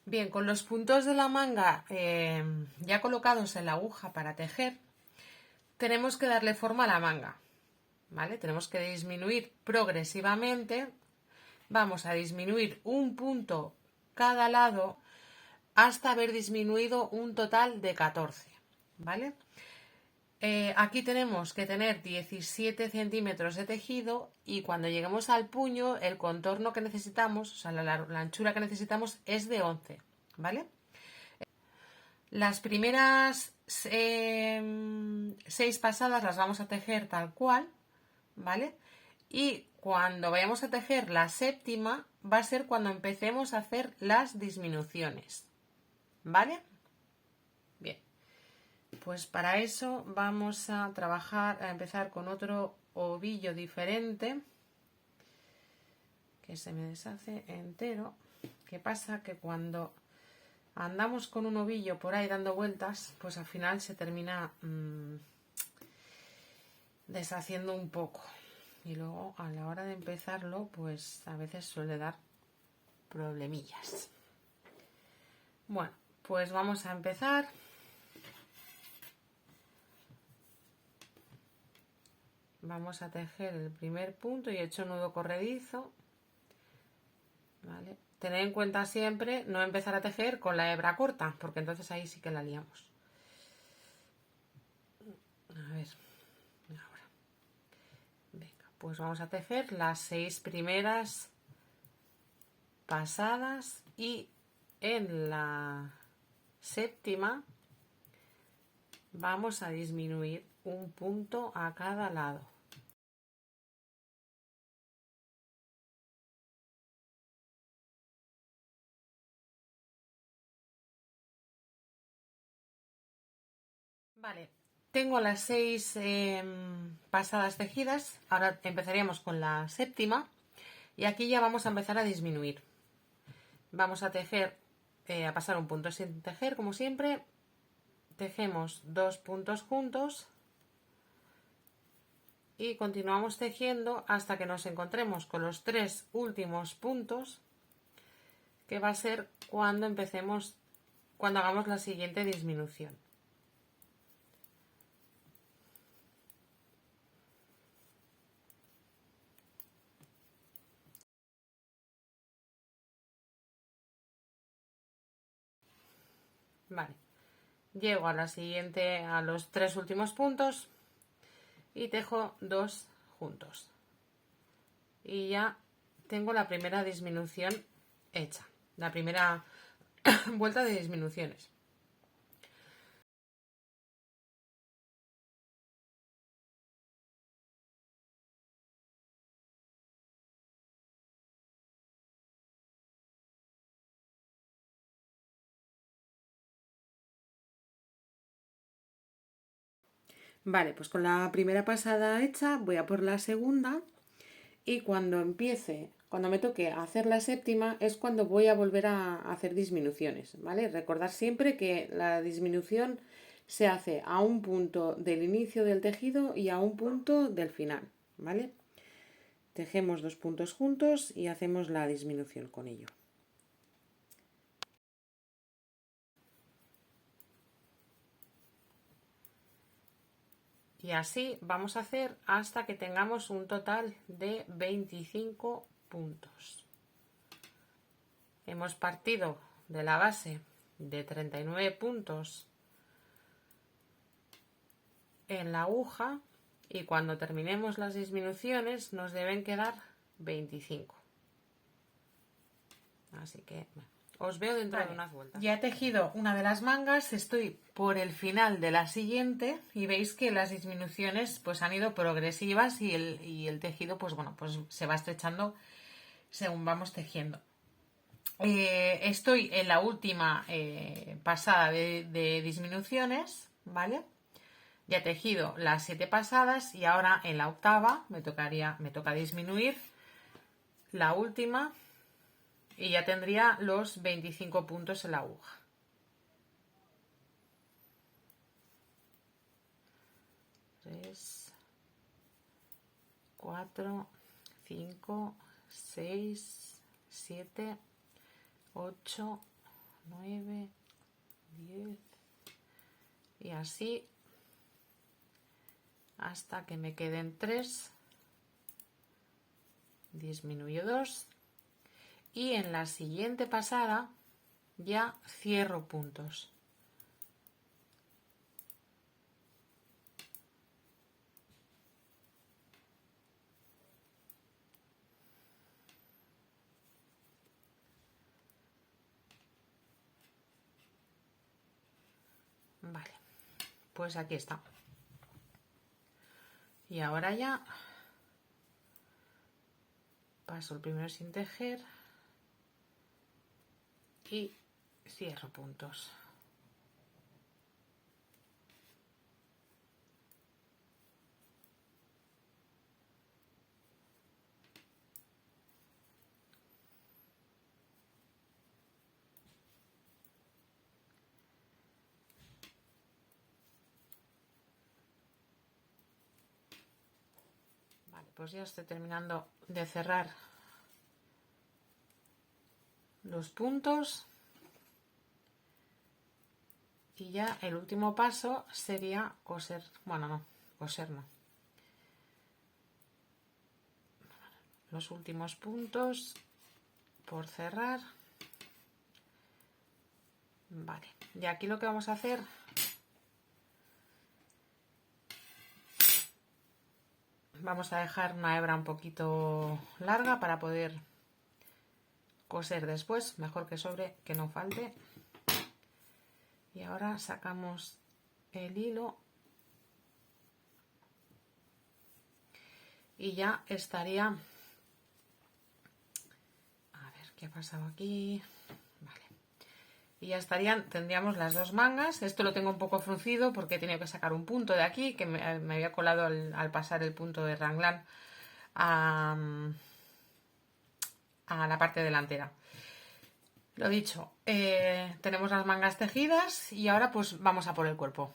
Bien, con los puntos de la manga ya colocados en la aguja para tejer, tenemos que darle forma a la manga, ¿vale? Tenemos que disminuir progresivamente. Vamos a disminuir un punto cada lado hasta haber disminuido un total de 14, ¿vale? Aquí tenemos que tener 17 centímetros de tejido y cuando lleguemos al puño el contorno que necesitamos, o sea, la anchura que necesitamos es de 11, ¿vale? Las primeras 6 pasadas las vamos a tejer tal cual, ¿vale? Y cuando vayamos a tejer la séptima va a ser cuando empecemos a hacer las disminuciones, ¿vale? Bien, pues para eso vamos a empezar con otro ovillo diferente que se me deshace entero. ¿Qué pasa? Que cuando andamos con un ovillo por ahí dando vueltas, pues al final se termina deshaciendo un poco. Y luego a la hora de empezarlo, pues a veces suele dar problemillas. Bueno, pues vamos a empezar. Vamos a tejer el primer punto y he hecho nudo corredizo. ¿Vale? Tened en cuenta siempre no empezar a tejer con la hebra corta, porque entonces ahí sí que la liamos. A ver, ahora. Venga, pues vamos a tejer las 6 primeras pasadas y en la séptima vamos a disminuir un punto a cada lado. Vale, tengo las 6 pasadas tejidas, ahora empezaríamos con la séptima y aquí ya vamos a empezar a disminuir. Vamos a tejer, a pasar un punto sin tejer como siempre, tejemos 2 puntos juntos y continuamos tejiendo hasta que nos encontremos con los 3 últimos puntos, que va a ser cuando cuando hagamos la siguiente disminución. Vale, llego a la siguiente, a los 3 últimos puntos y tejo 2 juntos y ya tengo la primera disminución hecha, la primera vuelta de disminuciones. Vale, pues con la primera pasada hecha voy a por la segunda y cuando me toque hacer la séptima es cuando voy a volver a hacer disminuciones, ¿vale? Recordar siempre que la disminución se hace a un punto del inicio del tejido y a un punto del final, ¿vale? Tejemos 2 puntos juntos y hacemos la disminución con ello. Y así vamos a hacer hasta que tengamos un total de 25 puntos. Hemos partido de la base de 39 puntos en la aguja y cuando terminemos las disminuciones nos deben quedar 25. Así que os veo dentro de unas vueltas. Ya he tejido una de las mangas, estoy por el final de la siguiente y veis que las disminuciones pues han ido progresivas y el tejido pues bueno, pues se va estrechando según vamos tejiendo. Estoy en la última pasada de disminuciones, ¿vale? Ya he tejido las 7 pasadas y ahora en la octava me toca disminuir la última y ya tendría los 25 puntos en la aguja. Tres, 4, 5, 6, 7, 8, 9, 10 y así hasta que me queden 3, disminuyo 2 y en la siguiente pasada ya cierro puntos. Vale, pues aquí está. Y ahora ya paso el primero sin tejer y cierro puntos. Vale, pues ya estoy terminando de cerrar los puntos y ya el último paso sería coser, bueno, no, coser no. Los últimos puntos por cerrar. Vale, y aquí lo que vamos a hacer vamos a dejar una hebra un poquito larga para poder coser después, mejor que sobre que no falte. Y ahora sacamos el hilo y ya estaría. A ver qué ha pasado aquí. Vale. Y ya estarían, tendríamos las dos mangas. Esto lo tengo un poco fruncido porque he tenido que sacar un punto de aquí que me había colado al pasar el punto de raglan a la parte delantera. Lo dicho, tenemos las mangas tejidas y ahora pues vamos a por el cuerpo.